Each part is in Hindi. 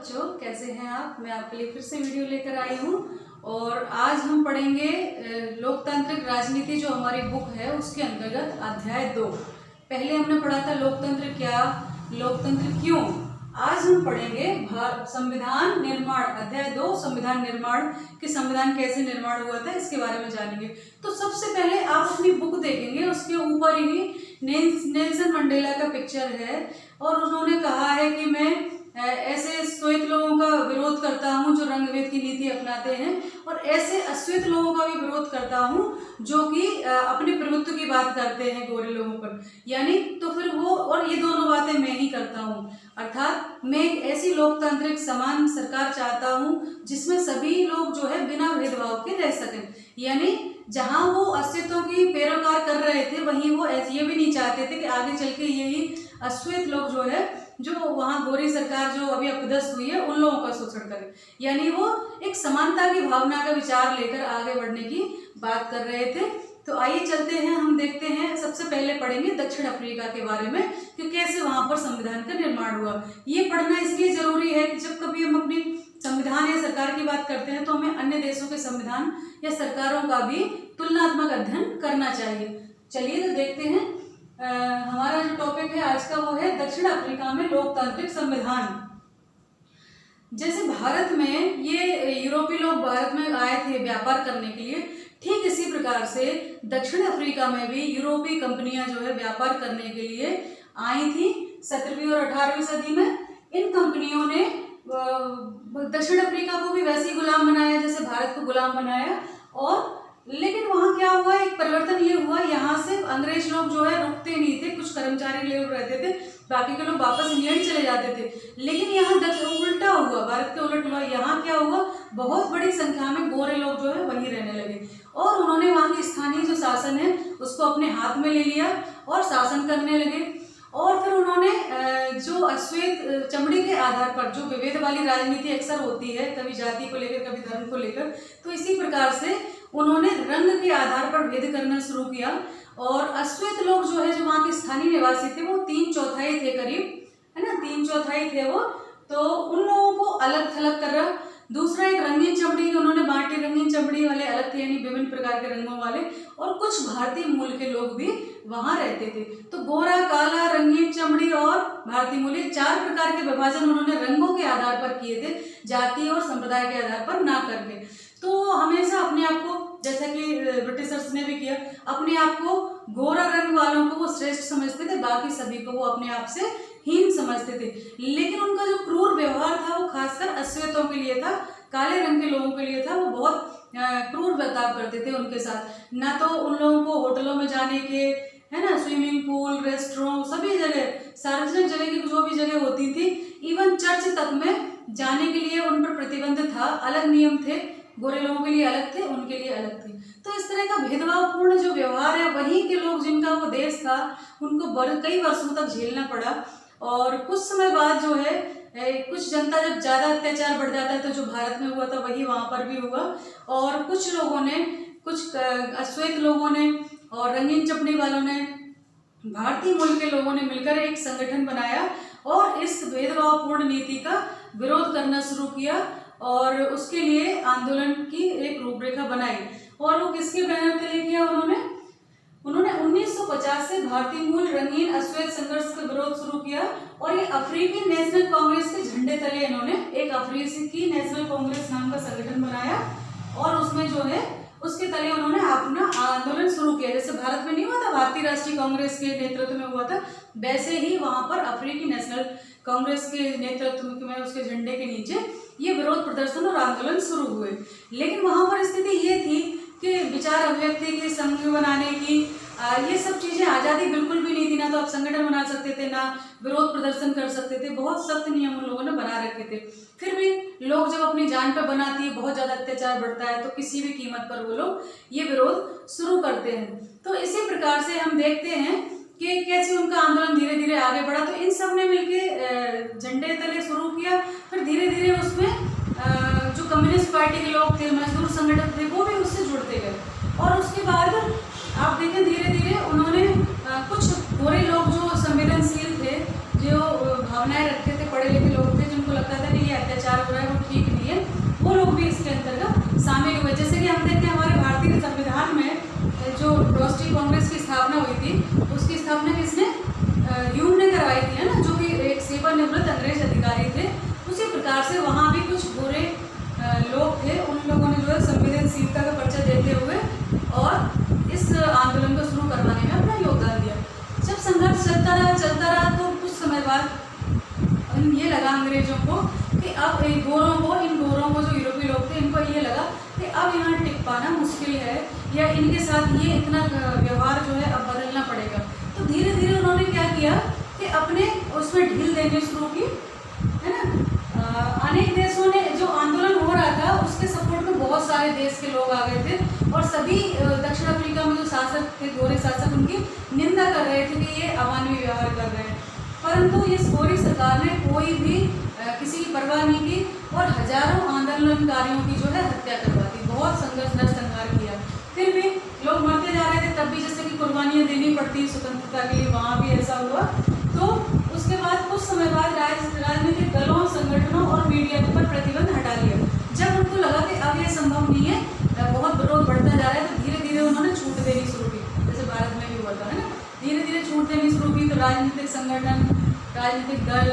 बच्चों, कैसे हैं आप। मैं आपके लिए फिर से वीडियो लेकर आई हूँ और आज हम पढ़ेंगे लोकतांत्रिक राजनीति जो हमारी बुक है उसके अंतर्गत अध्याय 2। पहले हमने पढ़ा था लोकतंत्र क्या, लोकतंत्र क्यों। आज हम पढ़ेंगे संविधान निर्माण अध्याय 2, संविधान निर्माण कि संविधान कैसे निर्माण हुआ था इसके बारे में जानेंगे। तो सबसे पहले आप अपनी बुक देखेंगे, उसके ऊपर ही नेल्सन मंडेला का पिक्चर है और उन्होंने कहा है कि मैं ऐसे श्वेत लोगों का विरोध करता हूं जो रंगभेद की नीति अपनाते हैं और ऐसे अश्वेत लोगों का भी विरोध करता हूं जो कि अपने प्रभुत्व की बात करते हैं गोरे लोगों पर। यानी तो फिर वो और ये दोनों बातें मैं ही करता हूं, अर्थात मैं एक ऐसी लोकतांत्रिक समान सरकार चाहता हूं जिसमें सभी लोग जो है बिना भेदभाव के रह सकें। यानी जहां वो अस्तित्व की पैरोकार कर रहे थे वहीं वो ये भी नहीं चाहते थे कि आगे चल के यही अश्वेत लोग जो है जो वहाँ गोरी सरकार जो अभी अपदस्थ हुई है उन लोगों का शोषण करे। यानी वो एक समानता की भावना का विचार लेकर आगे बढ़ने की बात कर रहे थे। तो आइए चलते हैं, हम देखते हैं। सबसे पहले पढ़ेंगे दक्षिण अफ्रीका के बारे में कि कैसे वहाँ पर संविधान का निर्माण हुआ। ये पढ़ना इसलिए जरूरी है कि जब कभी हम अपनी संविधान या सरकार की बात करते हैं तो हमें अन्य देशों के संविधान या सरकारों का भी तुलनात्मक अध्ययन करना चाहिए। चलिए तो देखते हैं। हमारा जो टॉपिक है आज का वो है दक्षिण अफ्रीका में लोकतांत्रिक संविधान। जैसे भारत में ये यूरोपीय लोग भारत में आए थे व्यापार करने के लिए, ठीक इसी प्रकार से दक्षिण अफ्रीका में भी यूरोपीय कंपनियां जो है व्यापार करने के लिए आई थी 17वीं और 18वीं सदी में। इन कंपनियों ने दक्षिण अफ्रीका को भी वैसे ही गुलाम बनाया जैसे भारत को गुलाम बनाया। और लेकिन वहाँ क्या हुआ, एक परिवर्तन ये हुआ, यहाँ से अंग्रेज लोग जो है रुकते नहीं थे, कुछ कर्मचारी लोग रहते थे, बाकी के लोग वापस इंग्लैंड चले जाते थे। लेकिन यहाँ उल्टा हुआ, भारत के उलट हुआ। यहाँ क्या हुआ, बहुत बड़ी संख्या में गोरे लोग जो है वहीं रहने लगे और उन्होंने वहाँ की स्थानीय जो शासन है उसको अपने हाथ में ले लिया और शासन करने लगे। और फिर उन्होंने जो अश्वेत चमड़ी के आधार पर जो विभेद वाली राजनीति अक्सर होती है, कभी जाति को लेकर कभी धर्म को लेकर, तो इसी प्रकार से उन्होंने रंग के आधार पर भेद करना शुरू किया। और अश्वेत लोग जो है जो वहाँ के स्थानीय निवासी थे वो 3/4 थे करीब, है ना, 3/4 थे वो। तो उन लोगों को अलग थलग कर रहा। दूसरा एक रंगीन चमड़ी उन्होंने बांटे, रंगीन चमड़ी वाले अलग थे यानी विभिन्न प्रकार के रंगों वाले, और कुछ भारतीय मूल के लोग भी वहां रहते थे। तो गोरा, काला, रंगीन चमड़ी और भारतीय मूल, 4 प्रकार के विभाजन उन्होंने रंगों के आधार पर किए थे, जाति और संप्रदाय के आधार पर ना करके। तो हमेशा अपने आप को, जैसा कि ब्रिटिशर्स ने भी किया, अपने आप को गोरा रंग वालों को वो श्रेष्ठ समझते थे, बाकी सभी को वो अपने आप से हीन समझते थे। लेकिन उनका जो क्रूर व्यवहार था वो खासकर अश्वेतों के लिए था, काले रंग के लोगों के लिए था। वो बहुत क्रूर बर्ताव करते थे उनके साथ। ना तो उन लोगों को होटलों में जाने के, है ना, स्विमिंग पूल, रेस्टोरेंट, सभी जगह सार्वजनिक जगह की जो भी जगह होती थी, इवन चर्च तक में जाने के लिए उन पर प्रतिबंध था। अलग नियम थे, गोरे लोगों के लिए अलग थे, उनके लिए अलग थे। तो इस तरह का भेदभावपूर्ण जो व्यवहार है वहीं के लोग जिनका वो देश था उनको कई वर्षों तक झेलना पड़ा। और कुछ समय बाद जो है कुछ जनता जब ज़्यादा अत्याचार बढ़ जाता है तो जो भारत में हुआ था वही वहाँ पर भी हुआ। और कुछ लोगों ने, कुछ अश्वेत लोगों ने और रंगीन चमड़ी वालों ने, भारतीय मूल के लोगों ने मिलकर एक संगठन बनाया और इस भेदभावपूर्ण नीति का विरोध करना शुरू किया और उसके लिए आंदोलन की एक रूपरेखा बनाई। और वो किसके बैनर तले किया उन्होंने 1950 से भारतीय मूल रंगीन अश्वेत संघर्ष का विरोध शुरू किया और ये अफ्रीकी नेशनल कांग्रेस के झंडे तले इन्होंने एक अफ्रीकी नेशनल कांग्रेस नाम का संगठन बनाया और उसमें जो है उसके तले उन्होंने अपना आंदोलन शुरू किया। जैसे भारत में नहीं हुआ था, भारतीय राष्ट्रीय कांग्रेस के नेतृत्व में हुआ था, वैसे ही वहां पर अफ्रीकी नेशनल कांग्रेस के नेतृत्व में उसके झंडे के नीचे ये विरोध प्रदर्शन और आंदोलन शुरू हुए। लेकिन वहां पर स्थिति ये थी कि विचार अभिव्यक्ति की, संघ बनाने की, ये सब चीजें आज़ादी बिल्कुल भी नहीं थी। ना तो आप संगठन बना सकते थे, ना विरोध प्रदर्शन कर सकते थे। बहुत सख्त नियम उन लोगों ने बना रखे थे। फिर भी लोग जब अपनी जान पर बनाती है, बहुत ज़्यादा अत्याचार बढ़ता है, तो किसी भी कीमत पर वो लोग ये विरोध शुरू करते हैं। तो इसी प्रकार से हम देखते हैं कि कैसे उनका आंदोलन धीरे धीरे आगे बढ़ा। तो इन सब ने मिलकर झंडे तले शुरू किया। फिर धीरे धीरे उसमें जो कम्युनिस्ट पार्टी के लोग थे, मजदूर संगठन थे, वो भी उससे जुड़ते गए। और उसके बाद आप देखें धीरे धीरे उन्होंने कुछ गोरे लोग जो संवेदनशील थे, जो भावनाएं रखते थे, पढ़े लिखे लोग थे, जिनको लगता था कि ये से वहाँ भी कुछ बुरे लोग थे, उन लोगों ने जो है संवेदनशीलता का परिचय देते हुए और इस आंदोलन को शुरू करवाने में अपना योगदान दिया। जब संघर्ष चलता रहा तो कुछ समय बाद ये लगा अंग्रेजों को कि अब इन गोरों को जो यूरोपीय लोग थे, इनको ये लगा कि अब यहाँ टिक पाना मुश्किल है, या इनके साथ ये इतना व्यवहार जो है अब बदलना पड़ेगा। तो धीरे धीरे उन्होंने क्या किया कि अपने उसमें ढील देने शुरू की, है ना। अनेक देशों ने, जो आंदोलन हो रहा था उसके सपोर्ट में बहुत सारे देश के लोग आ गए थे और सभी दक्षिण अफ्रीका में जो शासक थे, गोरे शासक, उनकी निंदा कर रहे थे कि ये अमानवीय व्यवहार कर रहे हैं। परंतु इस गोरी सरकार ने कोई भी किसी की परवाह नहीं की और हजारों आंदोलनकारियों की जो है हत्या करवा दी। बहुत संघर्ष नरसंहार किया, फिर भी लोग मरते जा रहे थे। तब भी जैसे कि कुर्बानियाँ देनी पड़ती स्वतंत्रता के लिए, वहाँ भी ऐसा हुआ। तो उसके बाद कुछ समय बाद राजनीतिक दलों, संगठनों और मीडिया पर प्रतिबंध हटा लिया। जब उनको लगा कि अब ये संभव नहीं है, बहुत विरोध बढ़ता जा रहा है, तो धीरे धीरे उन्होंने छूट देनी शुरू की, जैसे भारत में भी हुआ था, है ना। धीरे धीरे छूट देनी शुरू की तो राजनीतिक संगठन, राजनीतिक दल,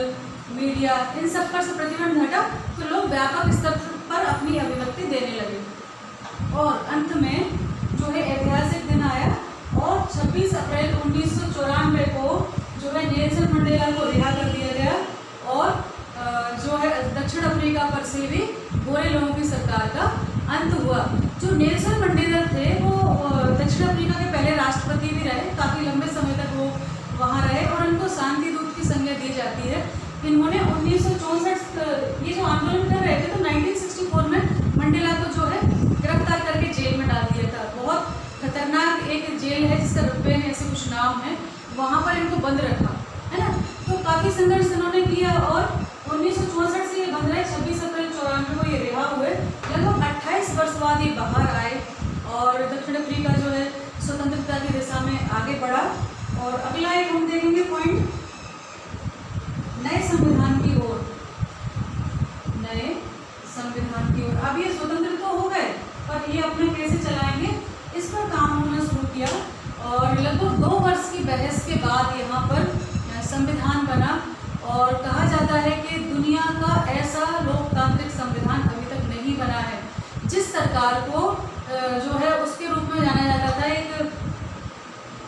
मीडिया, इन सब पर से प्रतिबंध हटा तो लोग व्यापक स्तर पर अपनी अभिव्यक्ति देने लगे। और अंत में जो है ऐतिहासिक दिन आया और 26 अप्रैल 1994 को जो है नेल्सन मंडेला को रिहा कर दिया गया और जो है दक्षिण अफ्रीका पर से भी गोरे लोगों की सरकार का अंत हुआ। जो नेल्सन मंडेला थे वो दक्षिण अफ्रीका के पहले राष्ट्रपति भी रहे, काफ़ी लंबे समय तक वो वहाँ रहे और उनको शांति दूत की संज्ञा दी जाती है। इन्होंने 1964 ये जो आंदोलन कर रहे थे तो 1964 में मंडेला को जो है गिरफ्तार करके जेल में डाल दिया था। बहुत खतरनाक एक जेल है जिसका रुपये में ऐसे कुछ नाम है, वहाँ पर इनको बंद रखा, है ना। तो काफ़ी संघर्ष इन्होंने किया और 1964 से ये बंद रहे। 26 अप्रैल 94 को ये रिहा हुए। लगभग 28 वर्ष बाद ये बाहर आए और दक्षिण अफ्रीका जो है स्वतंत्रता की दिशा में आगे बढ़ा। और अगला एक हम देखेंगे पॉइंट, नए संविधान की ओर। नए संविधान की ओर। अब ये स्वतंत्र तो हो गए पर ये अपने कैसे चलाएंगे, इस पर काम होना शुरू किया और लगभग 2 वर्ष की बहस के बाद यहाँ पर संविधान बना। और कहा जाता है कि दुनिया का ऐसा लोकतांत्रिक संविधान अभी तक नहीं बना है। जिस सरकार को जो है उसके रूप में जाना जाता था, एक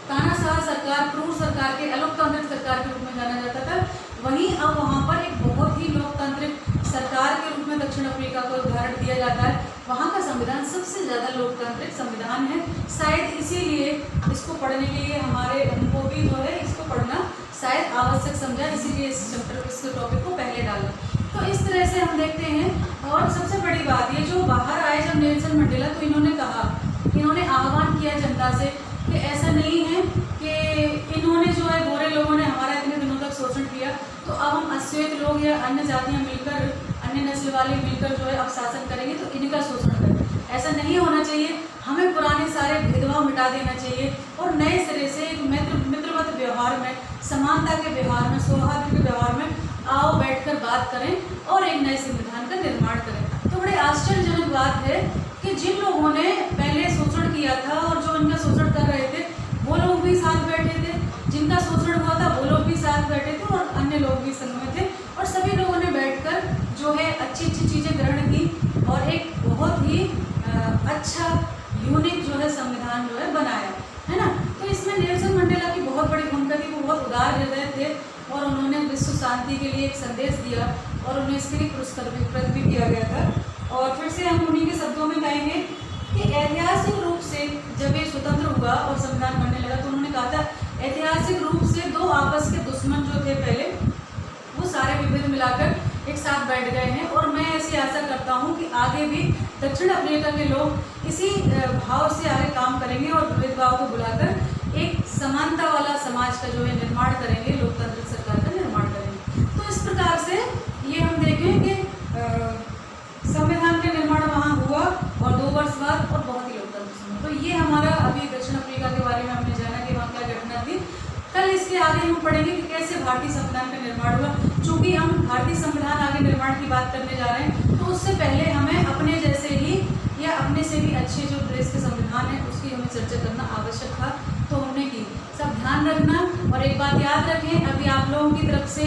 तानाशाह सरकार, क्रूर सरकार के, अलोकतांत्रिक सरकार के रूप में जाना जाता था, वहीं अब वहाँ पर एक बहुत ही लोकतांत्रिक सरकार के रूप में दक्षिण अफ्रीका को उदाहरण दिया जाता है। वहाँ का संविधान सबसे ज़्यादा लोकतांत्रिक संविधान है। शायद इसीलिए इसको पढ़ने के लिए हमको भी जो है इसको पढ़ना शायद आवश्यक समझा, इसीलिए इस चैप्टर, इस टॉपिक को पहले डाला। तो इस तरह से हम देखते हैं। और सबसे बड़ी बात, ये जो बाहर आए जब नेल्सन मंडेला, तो इन्होंने कहा, इन्होंने आह्वान किया जनता से कि ऐसा नहीं है कि इन्होंने जो है गोरे लोगों ने हमारा इतने दिनों तक शोषण किया तो अब हम अश्वेत लोग या अन्य जातियाँ मिलकर, अन्य नस्ल वाले मिलकर जो है अब शासन करेंगे तो इनका शोषण करें। ऐसा नहीं होना चाहिए। हमें पुराने सारे भेदभाव मिटा देना चाहिए और नए सिरे से एक मित्रवत व्यवहार में, समानता के व्यवहार में, सौहार्द के व्यवहार में आओ बैठकर बात करें और एक नए संविधान का निर्माण करें। तो बड़े आश्चर्यजनक बात है कि जिन लोगों ने पहले शोषण किया था और जो इनका शोषण कर रहे थे वो लोग भी साथ बैठे थे, जिनका शोषण हुआ था वो लोग भी साथ बैठे थे और अन्य लोग भी संग में थे और सभी लोगों ने बैठकर जो है अच्छी अच्छी चीज़ें ग्रहण की और एक बहुत ही अच्छा यूनिक जो है संविधान जो है बनाया, है ना। तो इसमें नेल्सन मंडेला की बहुत बड़ी भूमिका थी। वो बहुत उदार हृदय थे और उन्होंने विश्व शांति के लिए एक संदेश दिया और उन्हें इसके लिए पुरस्कृत भी किया गया था। और फिर से हम उन्हीं के शब्दों में कहेंगे कि ऐतिहासिक रूप से जब ये स्वतंत्र हुआ और संविधान बनने लगा तो उन्होंने कहा था ऐतिहासिक रूप से दो आपस के दुश्मन जो थे पहले, वो सारे विभेद मिलाकर एक साथ बैठ गए हैं। और मैं ऐसी आशा करता हूं कि आगे भी दक्षिण अफ्रीका के लोग इसी भाव से आगे काम करेंगे और भेदभाव को बुलाकर एक समानता वाला समाज का जो है निर्माण करेंगे, लोकतांत्रिक सरकार का निर्माण करेंगे। तो इस प्रकार से ये हम देखें कि संविधान का निर्माण वहाँ हुआ और 2 वर्ष बाद और बहुत ही लोकतंत्र समय। तो ये हमारा अभी दक्षिण अफ्रीका के बारे में हमने जाना कि वहाँ क्या घटना थी। कल इसके आगे हम पढ़ेंगे कि कैसे भारतीय संविधान का निर्माण हुआ। चूँकि हम भारतीय संविधान आगे निर्माण की बात करने जा रहे हैं तो उससे पहले हमें अपने जैसे ही या अपने से भी अच्छे जो देश के संविधान है उसकी हमें चर्चा करना आवश्यक था, तो हमने की। सब ध्यान रखना और एक बात याद रखें, अभी आप लोगों की तरफ से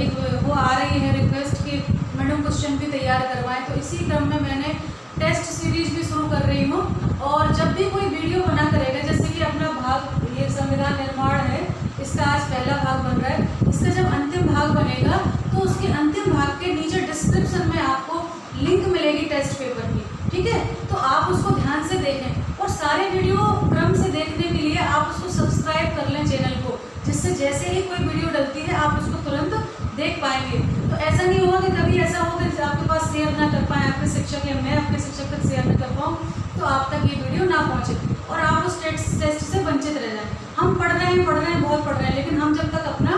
एक वो आ रही है रिक्वेस्ट कि मैडम क्वेश्चन भी तैयार करवाएं। तो इसी क्रम में मैंने टेस्ट सीरीज भी शुरू कर रही हूँ। और जब भी कोई वीडियो बना करेगा, जैसे कि अपना भाग ये संविधान निर्माण है, इसका आज पहला भाग बन रहा है, इसका जब अंतिम भाग बनेगा तो उसके अंतिम भाग के नीचे डिस्क्रिप्शन में आपको लिंक मिलेगी टेस्ट पेपर की, ठीक है। तो आप उसको ध्यान से देखें और सारे वीडियो क्रम से देखने के लिए आप उसको सब्सक्राइब कर लें चैनल को, जिससे जैसे ही कोई वीडियो डलती है आप उसको तुरंत देख पाएंगे। तो ऐसा नहीं होगा कि कभी ऐसा हो कि आपके पास शेयर ना कर पाए आपके शिक्षक, या मैं अपने शिक्षक तक शेयर न कर पाऊँ, तो आप तक ये वीडियो ना पहुँचे और आप उस टेस्ट से वंचित रह जाएं। हम पढ़ रहे हैं बहुत पढ़ रहे हैं, लेकिन हम जब तक अपना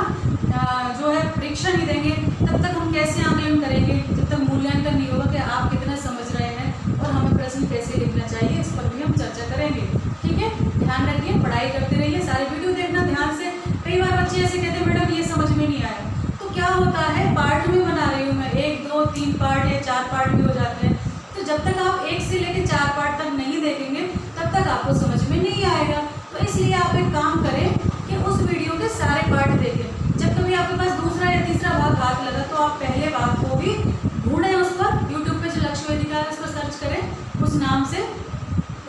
जो है परीक्षा नहीं देंगे तब तक हम कैसे आकलन करेंगे, जब तक मूल्यांकन नहीं होगा कि आप कितना समझ रहे हैं और हमें प्रश्न कैसे लिखना चाहिए, इस पर भी हम चर्चा करेंगे, ठीक है। ध्यान रखिए, पढ़ाई करते रहिए, सारे वीडियो देखना ध्यान से। कई बार बच्चे ऐसे कहते हैं मैडम ये समझ में नहीं आया, तो क्या होता है, पार्ट में बना रही हूँ मैं, 1 2 3 पार्ट या 4 पार्ट भी हो जाते हैं। तो जब तक आप 1 से लेकर 4 पार्ट तक नहीं देखेंगे तब तक आपको समझ में नहीं आएगा। तो इसलिए आप एक काम करें कि उस वीडियो के सारे पार्ट देखें। जब कभी आपके पास दूसरा या तीसरा भाग हाथ लगा तो आप पहले भाग को भी ढूंढें, उस पर यूट्यूब पे जो लक्ष्य वेदिका है उस पर सर्च करें उस नाम से,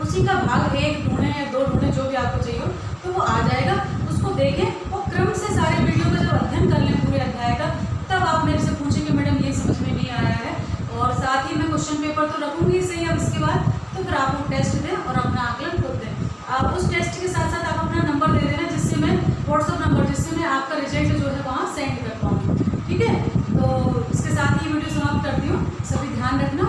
उसी का भाग 1 ढूंढें या 2 ढूंढें, जो भी आपको चाहिए हो, तो वो आ जाएगा, उसको देखें और क्रम से सारे वीडियो का जब अध्ययन कर लें पूरे अध्याय का, तब आप मेरे से पूछें कि मैडम ये समझ में नहीं आया है। और साथ ही मैं क्वेश्चन पेपर तो रखूँगी सही, अब इसके बाद तो फिर आप वो टेस्ट दें और अपना आकलन खुद दें। आप उस टेस्ट के साथ साथ आप अपना नंबर दे देना, जिससे मैं व्हाट्सअप नंबर, जिससे मैं आपका रिजल्ट जो है वहाँ सेंड कर पाऊँ, ठीक है। तो इसके साथ ही वीडियो समाप्त करती हूँ। सभी ध्यान रखना।